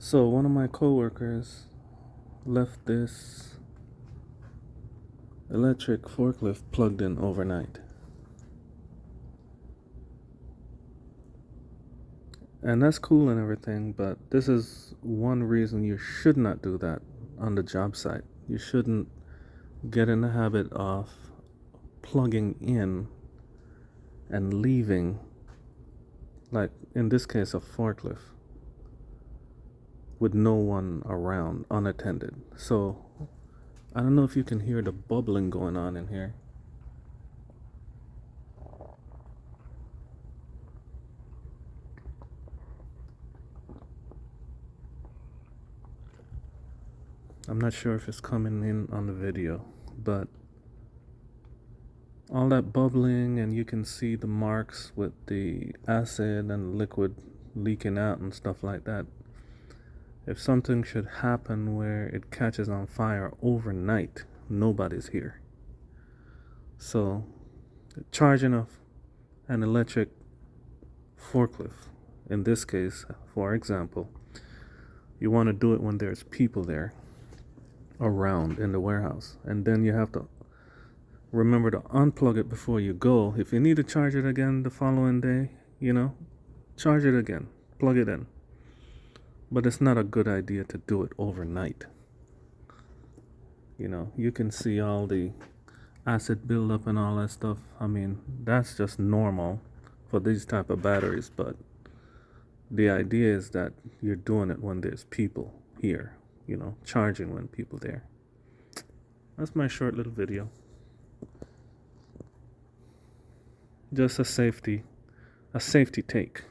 So one of my coworkers left this electric forklift plugged in overnight. And that's cool and everything, but this is one reason you should not do that on the job site. You shouldn't get in the habit of plugging in and leaving, like in this case, a forklift, with no one around, unattended. So I don't know if you can hear the bubbling going on in here. I'm not sure if it's coming in on the video, but all that bubbling, and you can see the marks with the acid and liquid leaking out and stuff like that. If something should happen where it catches on fire overnight, nobody's here. So charging of an electric forklift, in this case, for example, you want to do it when there's people there around in the warehouse, and then you have to remember to unplug it before you go. If you need to charge it again the following day, charge it again, plug it in. But it's not a good idea to do it overnight. You can see all the acid buildup and all that stuff. I mean, that's just normal for these type of batteries, but the idea is that you're doing it when there's people here, charging when people there. That's my short little video. Just a safety take.